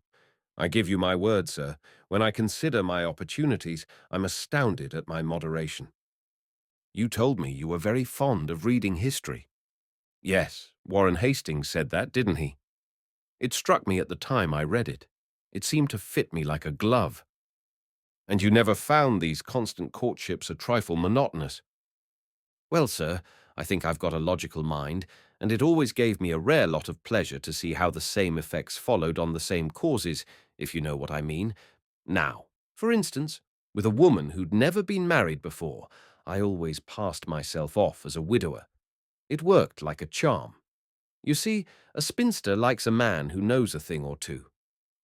I give you my word, sir. When I consider my opportunities, I'm astounded at my moderation. You told me you were very fond of reading history. Yes, Warren Hastings said that, didn't he? It struck me at the time I read it. It seemed to fit me like a glove. And you never found these constant courtships a trifle monotonous? Well, sir, I think I've got a logical mind, and it always gave me a rare lot of pleasure to see how the same effects followed on the same causes, if you know what I mean. Now, for instance, with a woman who'd never been married before, I always passed myself off as a widower. It worked like a charm. You see, a spinster likes a man who knows a thing or two.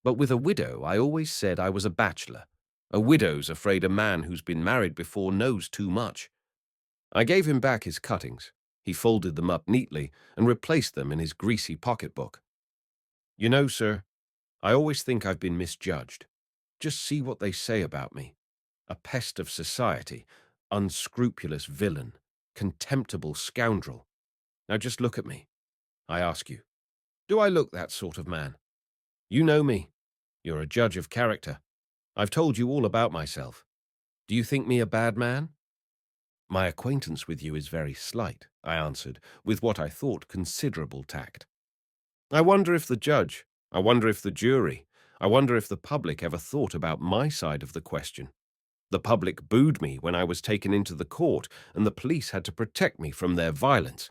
But with a widow, I always said I was a bachelor. A widow's afraid a man who's been married before knows too much. I gave him back his cuttings. He folded them up neatly and replaced them in his greasy pocketbook. You know, sir, I always think I've been misjudged. Just see what they say about me. A pest of society, unscrupulous villain, contemptible scoundrel. Now just look at me. I ask you, do I look that sort of man? You know me. You're a judge of character. I've told you all about myself. Do you think me a bad man? My acquaintance with you is very slight, I answered, with what I thought considerable tact. I wonder if the judge, I wonder if the jury, I wonder if the public ever thought about my side of the question. The public booed me when I was taken into the court, and the police had to protect me from their violence.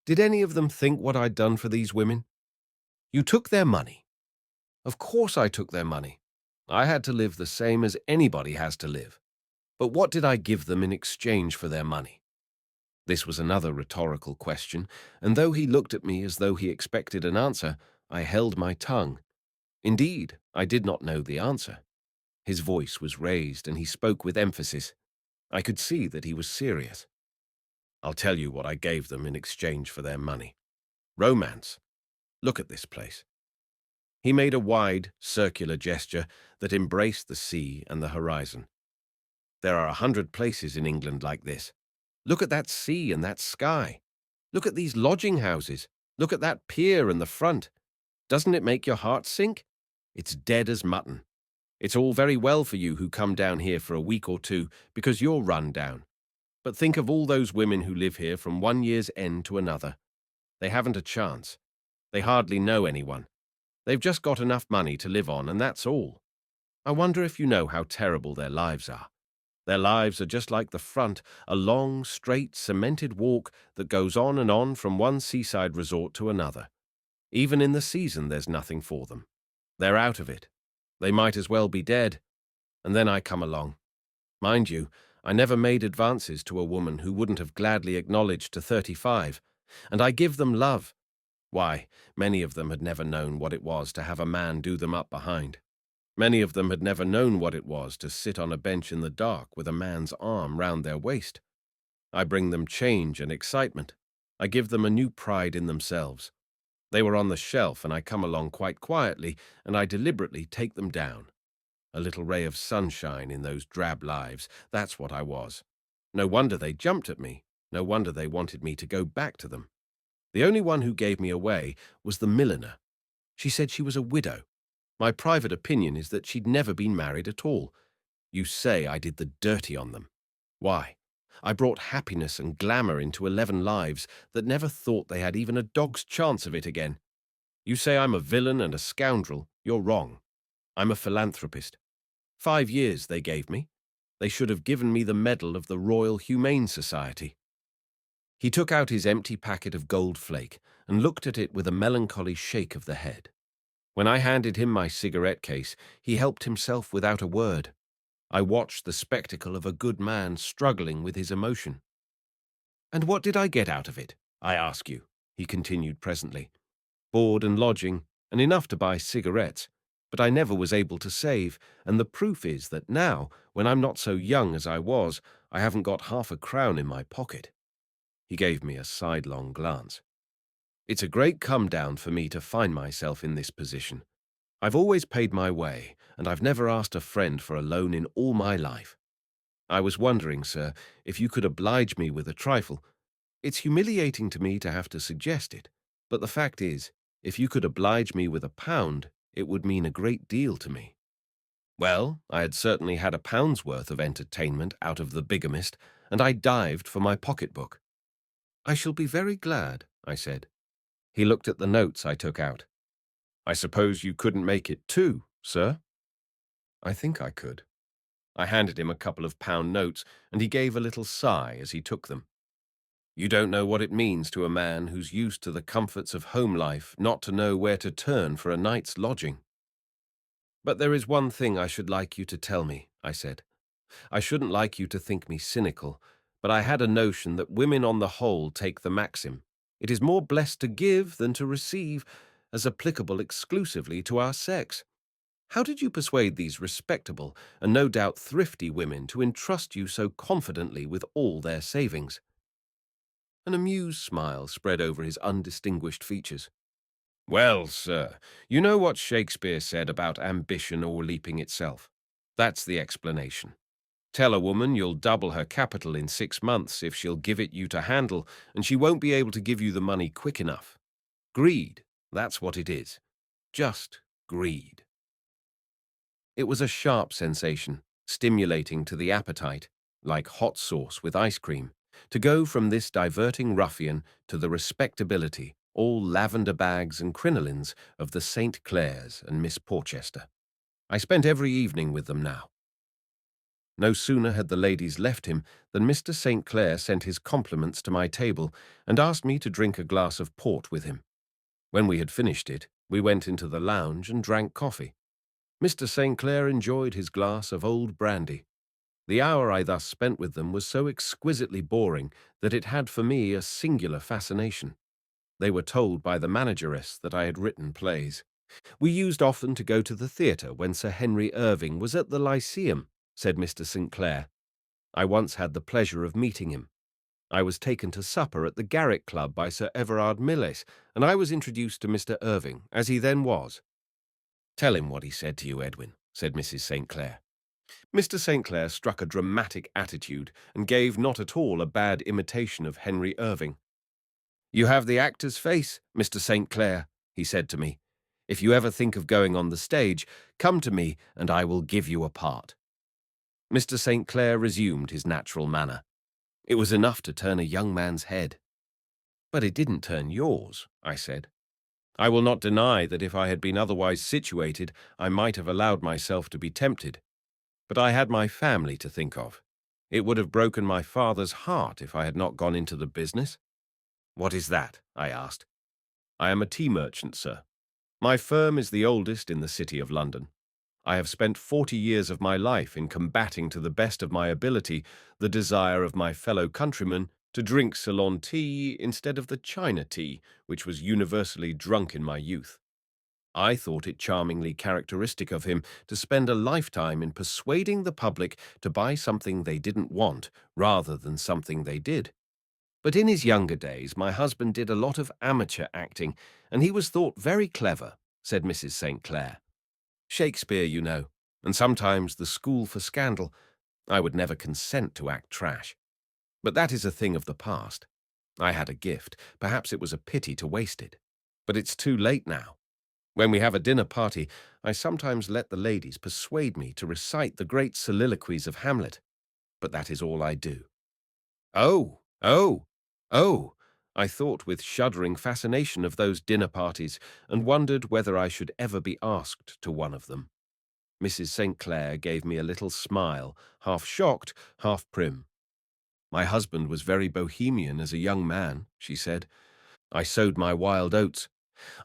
Did any of them think what I'd done for these women? You took their money. Of course I took their money. I had to live the same as anybody has to live. But what did I give them in exchange for their money? This was another rhetorical question, and though he looked at me as though he expected an answer, I held my tongue. Indeed, I did not know the answer. His voice was raised, and he spoke with emphasis. I could see that he was serious. I'll tell you what I gave them in exchange for their money. Romance. Look at this place. He made a wide, circular gesture that embraced the sea and the horizon. There are 100 places in England like this. Look at that sea and that sky. Look at these lodging houses. Look at that pier and the front. Doesn't it make your heart sink? It's dead as mutton. It's all very well for you who come down here for a week or two because you're run down. But think of all those women who live here from one year's end to another. They haven't a chance. They hardly know anyone. They've just got enough money to live on, and that's all. I wonder if you know how terrible their lives are. Their lives are just like the front, a long, straight, cemented walk that goes on and on from one seaside resort to another. Even in the season, there's nothing for them. They're out of it. They might as well be dead. And then I come along. Mind you, I never made advances to a woman who wouldn't have gladly acknowledged to 35, and I give them love. Why, many of them had never known what it was to have a man do them up behind. Many of them had never known what it was to sit on a bench in the dark with a man's arm round their waist. I bring them change and excitement. I give them a new pride in themselves. They were on the shelf, and I come along quite quietly, and I deliberately take them down. A little ray of sunshine in those drab lives, that's what I was. No wonder they jumped at me. No wonder they wanted me to go back to them. The only one who gave me away was the milliner. She said she was a widow. My private opinion is that she'd never been married at all. You say I did the dirty on them. Why? I brought happiness and glamour into 11 lives that never thought they had even a dog's chance of it again. You say I'm a villain and a scoundrel. You're wrong. I'm a philanthropist. 5 years they gave me. They should have given me the medal of the Royal Humane Society. He took out his empty packet of gold flake and looked at it with a melancholy shake of the head. When I handed him my cigarette case, he helped himself without a word. I watched the spectacle of a good man struggling with his emotion. And what did I get out of it, I ask you, he continued presently. Board and lodging, and enough to buy cigarettes. But I never was able to save, and the proof is that now, when I'm not so young as I was, I haven't got half a crown in my pocket. He gave me a sidelong glance. It's a great come-down for me to find myself in this position. I've always paid my way, and I've never asked a friend for a loan in all my life. I was wondering, sir, if you could oblige me with a trifle. It's humiliating to me to have to suggest it, but the fact is, if you could oblige me with £1, it would mean a great deal to me. Well, I had certainly had a pound's worth of entertainment out of the bigamist, and I dived for my pocketbook. "I shall be very glad," I said. He looked at the notes I took out. "I suppose you couldn't make it too, sir?" I think I could. I handed him a couple of pound notes, and he gave a little sigh as he took them. "You don't know what it means to a man who's used to the comforts of home life not to know where to turn for a night's lodging." "But there is one thing I should like you to tell me," I said. "I shouldn't like you to think me cynical, but I had a notion that women on the whole take the maxim, 'It is more blessed to give than to receive,' as applicable exclusively to our sex. How did you persuade these respectable and no doubt thrifty women to entrust you so confidently with all their savings?" An amused smile spread over his undistinguished features. "Well, sir, you know what Shakespeare said about ambition o'erleaping itself. That's the explanation. Tell a woman you'll double her capital in 6 months if she'll give it you to handle, and she won't be able to give you the money quick enough. Greed, that's what it is. Just greed." It was a sharp sensation, stimulating to the appetite, like hot sauce with ice cream, to go from this diverting ruffian to the respectability, all lavender bags and crinolines, of the St. Clairs and Miss Porchester. I spent every evening with them now. No sooner had the ladies left him than Mr. St. Clair sent his compliments to my table and asked me to drink a glass of port with him. When we had finished it, we went into the lounge and drank coffee. Mr. St. Clair enjoyed his glass of old brandy. The hour I thus spent with them was so exquisitely boring that it had for me a singular fascination. They were told by the manageress that I had written plays. "We used often to go to the theatre when Sir Henry Irving was at the Lyceum," said Mr. St. Clair. "I once had the pleasure of meeting him. I was taken to supper at the Garrick Club by Sir Everard Milles, and I was introduced to Mr. Irving, as he then was." "Tell him what he said to you, Edwin," said Mrs. St. Clair. Mr. St. Clair struck a dramatic attitude and gave not at all a bad imitation of Henry Irving. "You have the actor's face, Mr. St. Clair," he said to me. "If you ever think of going on the stage, come to me and I will give you a part." Mr. St. Clair resumed his natural manner. It was enough to turn a young man's head. "But it didn't turn yours," I said. "I will not deny that if I had been otherwise situated, I might have allowed myself to be tempted. But I had my family to think of. It would have broken my father's heart if I had not gone into the business." "What is that?" I asked. "I am a tea merchant, sir. My firm is the oldest in the city of London. I have spent 40 years of my life in combating to the best of my ability the desire of my fellow countrymen to drink Ceylon tea instead of the China tea, which was universally drunk in my youth. I thought it charmingly characteristic of him to spend a lifetime in persuading the public to buy something they didn't want rather than something they did. But in his younger days, my husband did a lot of amateur acting, and he was thought very clever," said Mrs. St. Clair. "Shakespeare, you know, and sometimes the school for scandal. I would never consent to act trash. But that is a thing of the past. I had a gift. Perhaps it was a pity to waste it. But it's too late now. When we have a dinner party, I sometimes let the ladies persuade me to recite the great soliloquies of Hamlet. But that is all I do." "Oh, oh, oh!" I thought with shuddering fascination of those dinner parties and wondered whether I should ever be asked to one of them. Mrs. St. Clair gave me a little smile, half shocked, half prim. "My husband was very bohemian as a young man," she said. "I sowed my wild oats.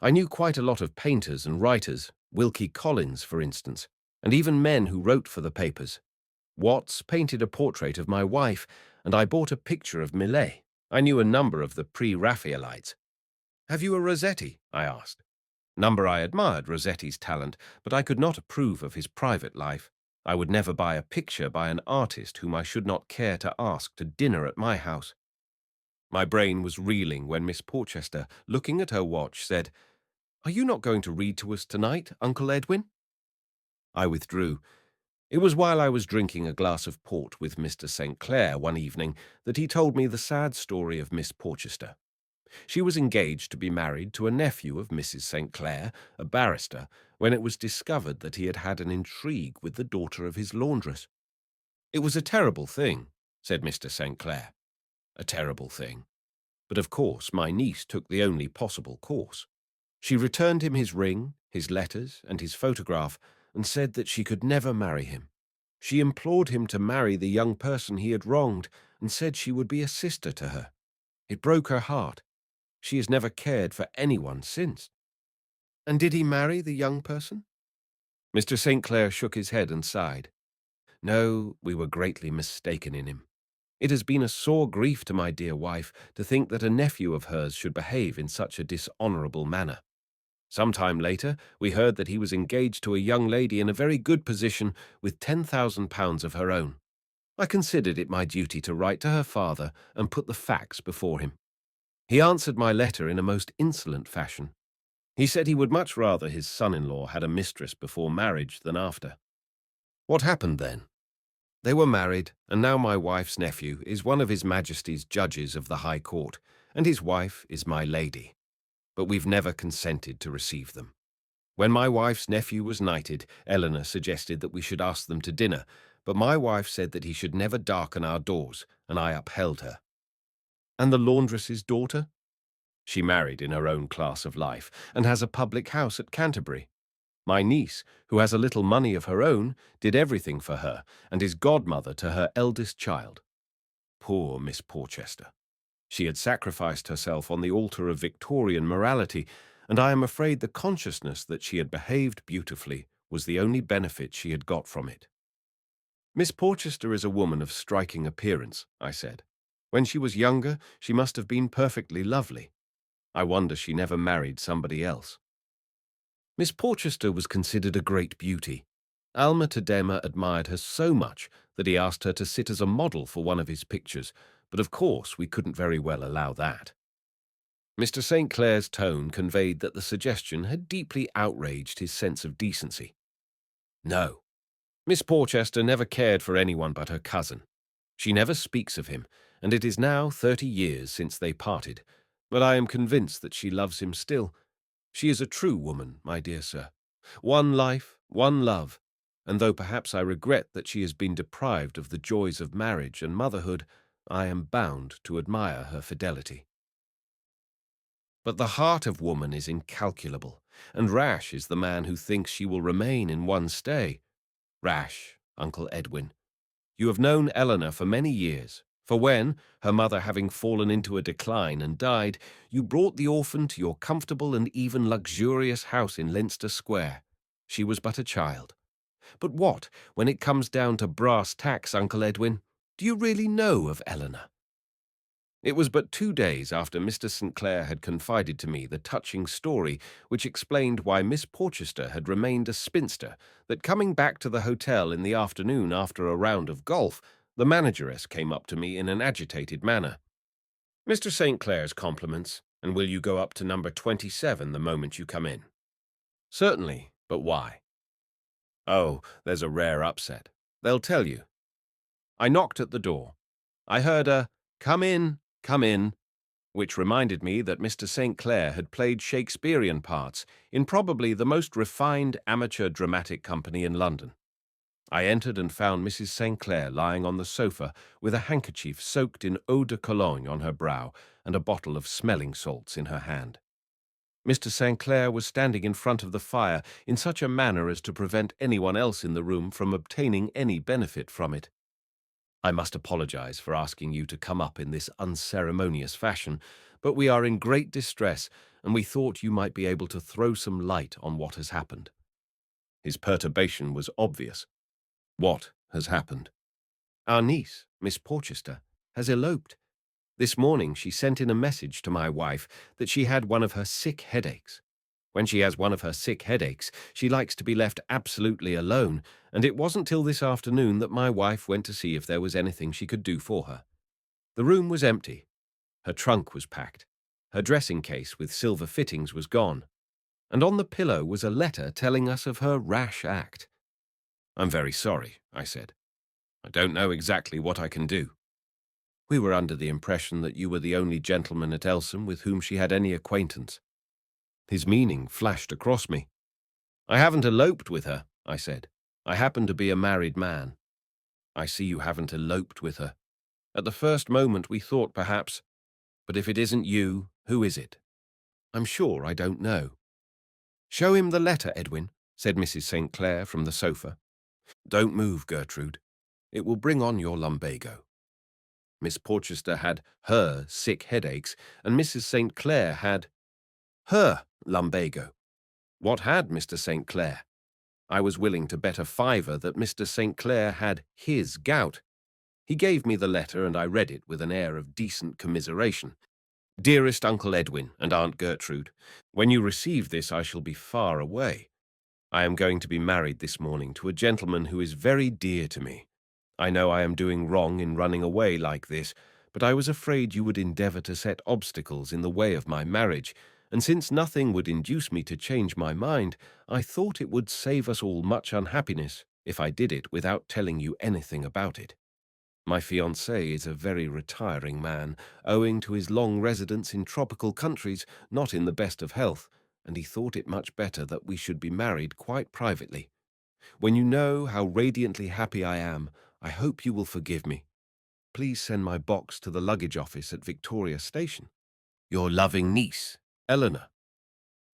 I knew quite a lot of painters and writers, Wilkie Collins, for instance, and even men who wrote for the papers. Watts painted a portrait of my wife, and I bought a picture of Millet. I knew a number of the pre-Raphaelites." "Have you a Rossetti?" I asked. Number I admired Rossetti's talent, but I could not approve of his private life. I would never buy a picture by an artist whom I should not care to ask to dinner at my house. My brain was reeling when Miss Porchester, looking at her watch, said, "Are you not going to read to us tonight, Uncle Edwin?" I withdrew. It was while I was drinking a glass of port with Mr. St. Clair one evening that he told me the sad story of Miss Porchester. She was engaged to be married to a nephew of Mrs. St. Clair, a barrister, when it was discovered that he had had an intrigue with the daughter of his laundress. It was a terrible thing, said Mr. St. Clair. A terrible thing. But of course my niece took the only possible course. She returned him his ring, his letters, and his photograph, and said that she could never marry him. She implored him to marry the young person he had wronged, and said she would be a sister to her. It broke her heart. She has never cared for anyone since. And did he marry the young person? Mr. St. Clair shook his head and sighed. No, we were greatly mistaken in him. It has been a sore grief to my dear wife to think that a nephew of hers should behave in such a dishonourable manner. Some time later, we heard that he was engaged to a young lady in a very good position with £10,000 of her own. I considered it my duty to write to her father and put the facts before him. He answered my letter in a most insolent fashion. He said he would much rather his son-in-law had a mistress before marriage than after. What happened then? They were married, and now my wife's nephew is one of His Majesty's judges of the High Court, and his wife is my lady. But we've never consented to receive them. When my wife's nephew was knighted, Eleanor suggested that we should ask them to dinner, but my wife said that he should never darken our doors, and I upheld her. And the laundress's daughter? She married in her own class of life, and has a public house at Canterbury. My niece, who has a little money of her own, did everything for her, and is godmother to her eldest child. Poor Miss Porchester. She had sacrificed herself on the altar of Victorian morality, and I am afraid the consciousness that she had behaved beautifully was the only benefit she had got from it. Miss Porchester is a woman of striking appearance, I said. When she was younger, she must have been perfectly lovely. I wonder she never married somebody else. Miss Porchester was considered a great beauty. Alma Tadema admired her so much that he asked her to sit as a model for one of his pictures, but of course we couldn't very well allow that. Mr. St. Clair's tone conveyed that the suggestion had deeply outraged his sense of decency. No, Miss Porchester never cared for anyone but her cousin. She never speaks of him, and it is now 30 years since they parted, but I am convinced that she loves him still. She is a true woman, my dear sir. One life, one love, and though perhaps I regret that she has been deprived of the joys of marriage and motherhood, I am bound to admire her fidelity. But the heart of woman is incalculable, and rash is the man who thinks she will remain in one stay. Rash, Uncle Edwin. You have known Eleanor for many years, for when, her mother having fallen into a decline and died, you brought the orphan to your comfortable and even luxurious house in Leinster Square, she was but a child. But what, when it comes down to brass tacks, Uncle Edwin, do you really know of Eleanor? It was but 2 days after Mr. St. Clair had confided to me the touching story which explained why Miss Porchester had remained a spinster that, coming back to the hotel in the afternoon after a round of golf, the manageress came up to me in an agitated manner. Mr. St. Clair's compliments, and will you go up to number 27 the moment you come in? Certainly, but why? Oh, there's a rare upset. They'll tell you. I knocked at the door. I heard a, "Come in, come in," which reminded me that Mr. St. Clair had played Shakespearean parts in probably the most refined amateur dramatic company in London. I entered and found Mrs. St. Clair lying on the sofa with a handkerchief soaked in eau de Cologne on her brow and a bottle of smelling salts in her hand. Mr. St. Clair was standing in front of the fire in such a manner as to prevent anyone else in the room from obtaining any benefit from it. I must apologize for asking you to come up in this unceremonious fashion, but we are in great distress, and we thought you might be able to throw some light on what has happened. His perturbation was obvious. What has happened? Our niece, Miss Porchester, has eloped. This morning she sent in a message to my wife that she had one of her sick headaches. When she has one of her sick headaches, she likes to be left absolutely alone, and it wasn't till this afternoon that my wife went to see if there was anything she could do for her. The room was empty. Her trunk was packed. Her dressing case with silver fittings was gone. And on the pillow was a letter telling us of her rash act. I'm very sorry, I said. I don't know exactly what I can do. We were under the impression that you were the only gentleman at Elsom with whom she had any acquaintance. His meaning flashed across me. I haven't eloped with her, I said. I happen to be a married man. I see you haven't eloped with her. At the first moment we thought perhaps, but if it isn't you, who is it? I'm sure I don't know. Show him the letter, Edwin, said Mrs. St. Clair from the sofa. Don't move, Gertrude. It will bring on your lumbago. Miss Porchester had her sick headaches, and Mrs. St. Clair had her lumbago. What had Mr. St. Clair? I was willing to bet a fiver that Mr. St. Clair had his gout. He gave me the letter, and I read it with an air of decent commiseration. Dearest Uncle Edwin and Aunt Gertrude, when you receive this I shall be far away. I am going to be married this morning to a gentleman who is very dear to me. I know I am doing wrong in running away like this, but I was afraid you would endeavour to set obstacles in the way of my marriage, and since nothing would induce me to change my mind, I thought it would save us all much unhappiness if I did it without telling you anything about it. My fiancé is a very retiring man, owing to his long residence in tropical countries, not in the best of health, and he thought it much better that we should be married quite privately. When you know how radiantly happy I am, I hope you will forgive me. Please send my box to the luggage office at Victoria Station. Your loving niece, Eleanor.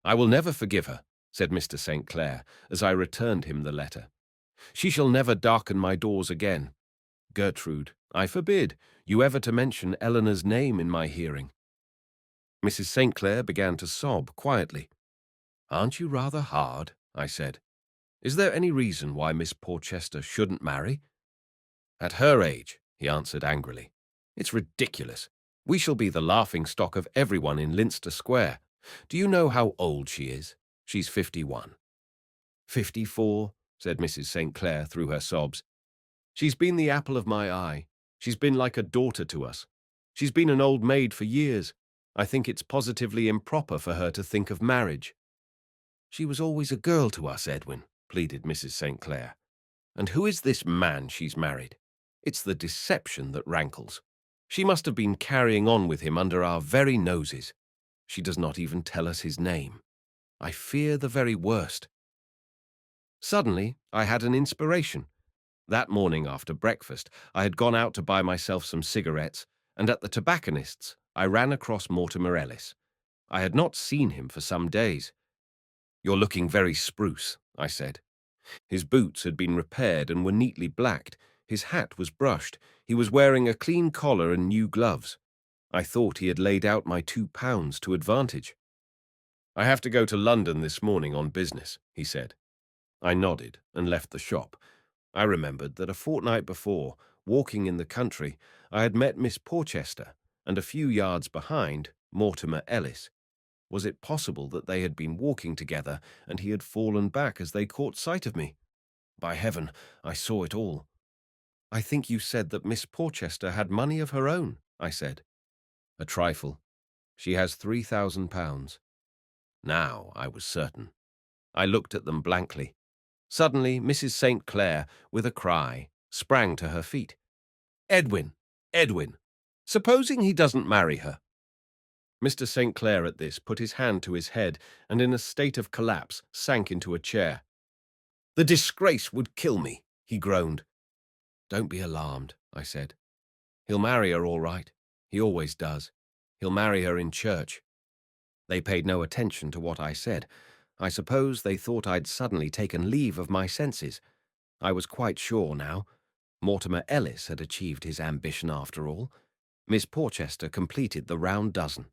I will never forgive her, said Mr. St. Clair, as I returned him the letter. She shall never darken my doors again. Gertrude, I forbid you ever to mention Eleanor's name in my hearing. Mrs. St. Clair began to sob quietly. Aren't you rather hard? I said. Is there any reason why Miss Porchester shouldn't marry? At her age, he answered angrily. It's ridiculous. We shall be the laughing-stock of everyone in Leinster Square. Do you know how old she is? She's 51. 54, said Mrs. St. Clair through her sobs. She's been the apple of my eye. She's been like a daughter to us. She's been an old maid for years. I think it's positively improper for her to think of marriage. She was always a girl to us, Edwin, pleaded Mrs. St. Clair. And who is this man she's married? It's the deception that rankles. She must have been carrying on with him under our very noses. She does not even tell us his name. I fear the very worst. Suddenly, I had an inspiration. That morning after breakfast, I had gone out to buy myself some cigarettes, and at the tobacconist's, I ran across Mortimer Ellis. I had not seen him for some days. You're looking very spruce, I said. His boots had been repaired and were neatly blacked. His hat was brushed. He was wearing a clean collar and new gloves. I thought he had laid out my £2 to advantage. I have to go to London this morning on business, he said. I nodded and left the shop. I remembered that a fortnight before, walking in the country, I had met Miss Porchester, and a few yards behind, Mortimer Ellis. Was it possible that they had been walking together, and he had fallen back as they caught sight of me? By heaven, I saw it all. I think you said that Miss Porchester had money of her own, I said. A trifle. She has £3,000. Now I was certain. I looked at them blankly. Suddenly, Mrs. St. Clair, with a cry, sprang to her feet. Edwin! Edwin! Supposing he doesn't marry her? Mr. St. Clair at this put his hand to his head and in a state of collapse sank into a chair. The disgrace would kill me, he groaned. Don't be alarmed, I said. He'll marry her all right. He always does. He'll marry her in church. They paid no attention to what I said. I suppose they thought I'd suddenly taken leave of my senses. I was quite sure now. Mortimer Ellis had achieved his ambition after all. Miss Porchester completed the round dozen.